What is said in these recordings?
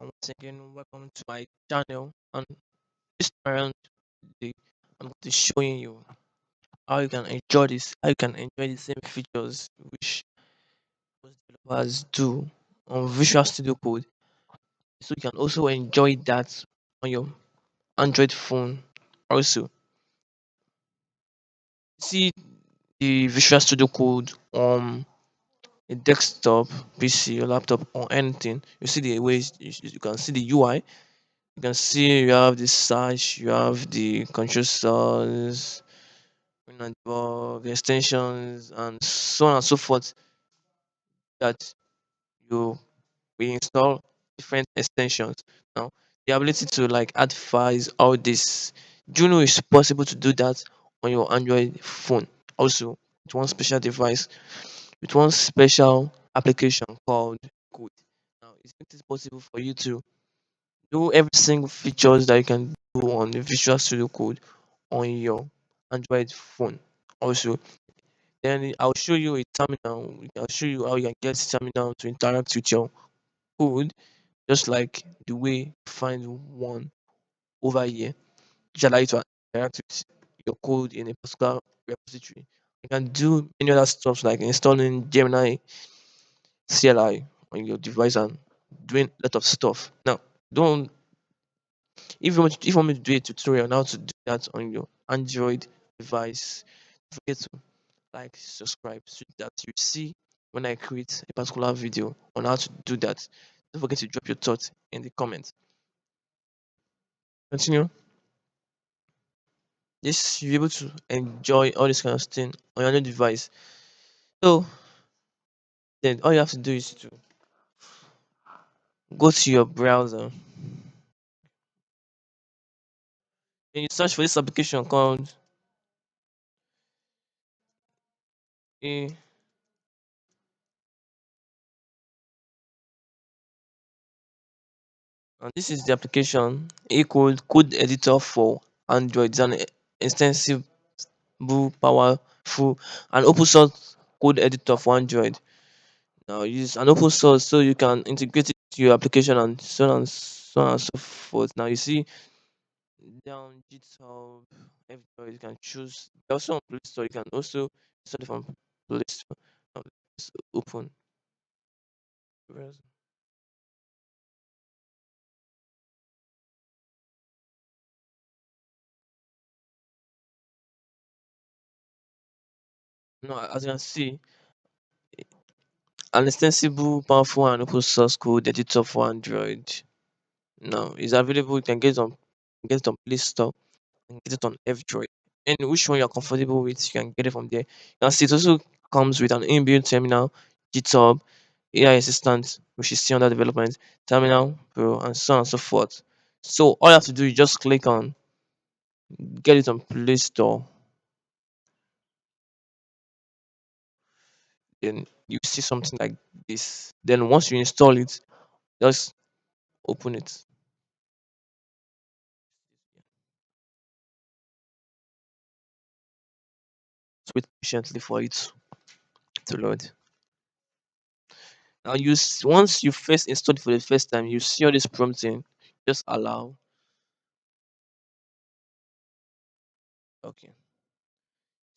And once again, welcome to my channel. And this time around, today, I'm going to be showing you how you can enjoy this, how you can enjoy the same features which most developers do on Visual Studio Code. So you can also enjoy that on your Android phone. Also, see the Visual Studio Code on a desktop, PC, or laptop, or anything. You see the ways you can see the UI. You can see you have the search, you have the control stars, the extensions, and so on and so forth that you we install different extensions. Now, the ability to like add files, all this, do you know it's possible to do that on your Android phone? Also, with one special device, with one special application called Code. Now, it possible for you to do every single features that you can do on the Visual Studio Code on your Android phone. Also, then I'll show you a terminal. I'll show you how you can get terminal to interact with your code, just like the way you find one over here, which allow you to interact with your code in a particular repository. You can do many other stuff like installing Gemini CLI on your device and doing a lot of stuff. Now, don't if you want me to do a tutorial on how to do that on your Android device, don't forget to like, subscribe so that you see when I create a particular video on how to do that. Don't forget to drop your thoughts in the comments. Continue. This you'll be able to enjoy all this kind of thing on your new device. So then all you have to do is to go to your browser and you search for this application called a and this is the application Acode Code Editor for Android. It's an extensible, powerful, and open source code editor for Android. Now use an open source so you can integrate it to your application and so on and so forth. Now you see down GitHub, F-Droid, you can choose also on Play Store, you can also install it from Play Store. Now let's open browser. Now as you can see, an extensible, powerful and open source code editor for Android. Now is available, you can get it on Play Store and get it on F-Droid. And which one you're comfortable with, you can get it from there. You can see it also comes with an inbuilt terminal, GitHub, AI assistant, which is still under development, terminal, pro, and so on and so forth. So all you have to do is just click on get it on Play Store, then you see something like this. Then once you install it, just open it. Just wait patiently for it to load. Now once you first install it for the first time, you see all this prompting. Just allow. Okay.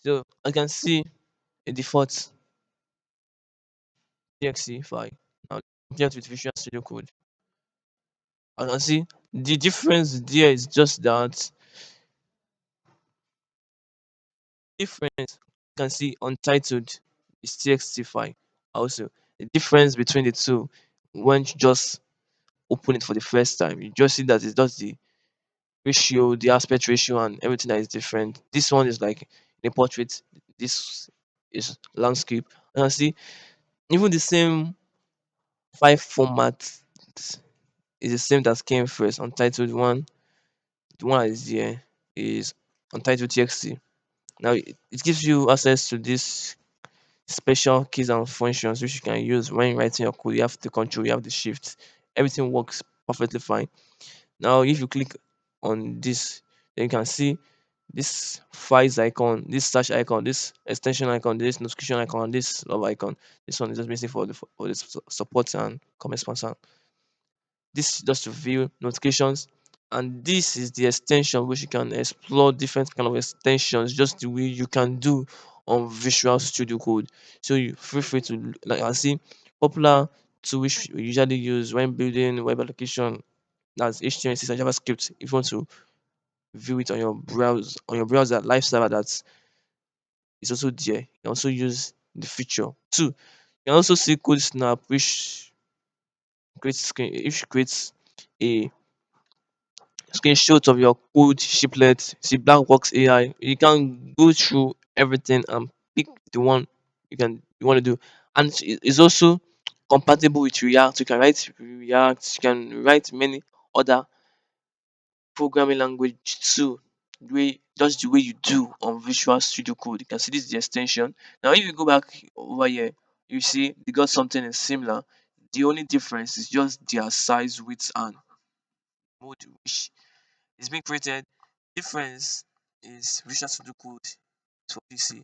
So I can see a default exe file. Now compare it with Visual Studio Code. I can see the difference there is just that difference you can see untitled is txt file. Also, the difference between the two when you just open it for the first time, you just see that it's just the ratio, the aspect ratio, and everything that is different. This one is like in a portrait. This is landscape. And I see even the same file format is the same that came first. Untitled one, the one that is here is untitled txt. Now it gives you access to this special keys and functions which you can use when writing your code. You have the control, you have the shift. Everything works perfectly fine. Now, if you click on this, then you can see this files icon, this search icon, this extension icon, this notification icon, this love icon. This one is just missing for the support and comment sponsor. This is just to view notifications, and this is the extension which you can explore different kind of extensions just the way you can do on Visual Studio Code. So you feel free to like I see popular tool which we usually use when building web application, that's HTML CSS JavaScript. If you want to view it on your browser live server, that is also there. You can also use the feature. Two, you can also see code snap which creates a screenshot of your code shiplet. See Blackbox AI. You can go through everything and pick the one you want to do. And it's also compatible with React. You can write React, you can write many other programming language too. Just the way you do on Visual Studio Code. You can see this is the extension. Now if you go back over here, you see they got something is similar. The only difference is just their size, width, and mode which is being created. Difference is Visual Studio Code for PC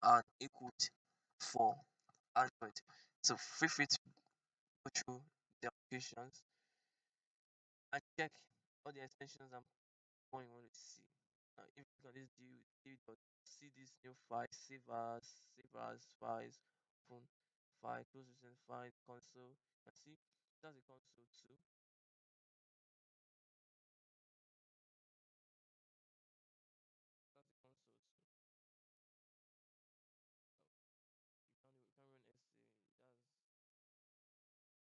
and Acode for Android. So feel free to go through the applications and check all the extensions and what you want to see. Now, if you click on this see this new file, save as files, open file, close this and file, console. And see, that's the console too. That's the console too. Oh, you can run essay. You can run that. For now, you can see this the terminal. You can get a terminal too.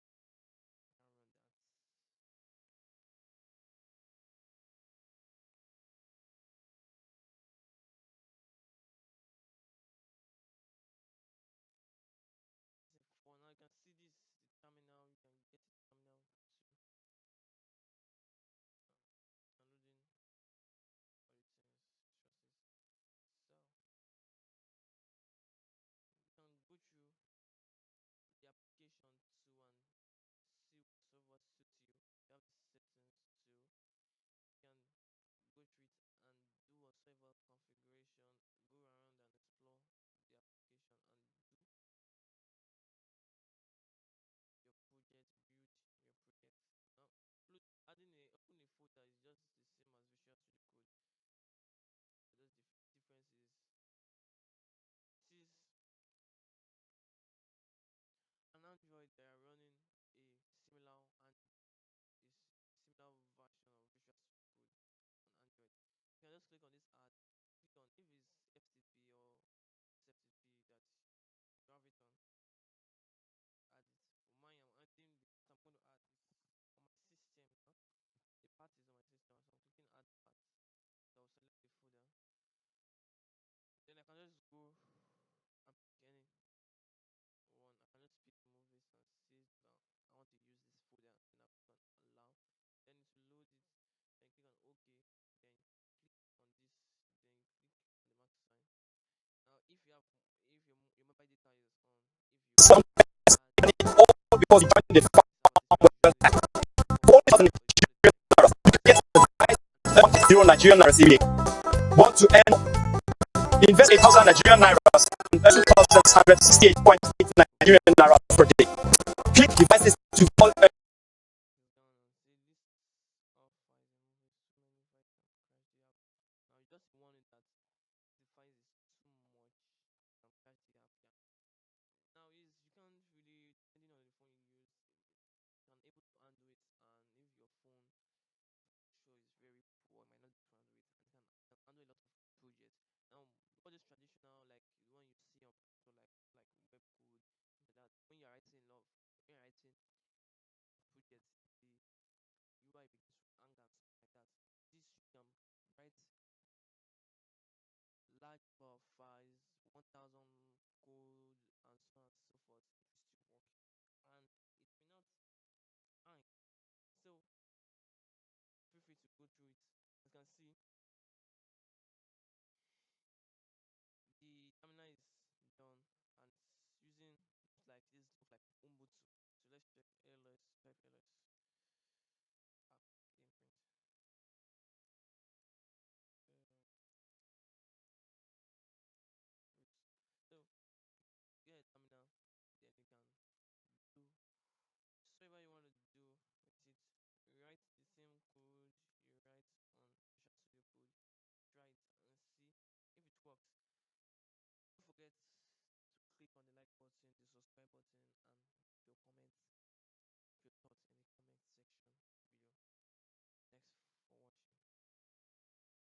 Downloading all the things, resources. So you can go through the application too and see whatsoever suits you. You have the settings too. You can go through it and do whatsoever configuration, go around and explore the application and do your project, build your project. Now, adding open a folder is just the same as Visual Studio Code. Just the difference is it is an Android they are running a similar and is similar version of Visual Studio Code on Android. You can just click on this add, click on if it's FTP or SFTP that you have it on, add it. For mine, I'm adding because I'm going to add it on my system now. The part is on my system, so I'm clicking add part. So I'll select the folder. Then I can just go and pick any one. I can just pick movies and say that I want to use this folder. Then I click on allow. Then to load it, then click on OK. Then click on this. Then click on the mark sign. Now, if your mobile data is on, if you add Because you joined the this about this particular phone or you call it text, and then click zero on Nigerian naira CBA. Want to earn, invest 8,000 Nigerian naira and 2,668.8 Nigerian naira per day. Click devices to all this down and say list of files and movies. Too many files can crash the app. Now you just want it that the files is too much, can crash the app. Yeah. Now is you can't really, depending on the phone you use, you can able to handle it, and if your phone show is very poor, it might not be able to handle it, and it can handle a lot of projects. Now all this traditional like the one you see on so like web code, things like that. When you're writing love, when you're writing projects, the UI begins to hang and stuff like that. This you can write large number of files, 1,000 code, and so on and so forth. It will still work, and it may not hang. So feel free to go through it. As you can see, the terminal is done, and it's using looks like this looks like Ubuntu. So let's check ls type ls app imprint. Root. So get a terminal, then you can do whatever you want to do with it. button and your comments.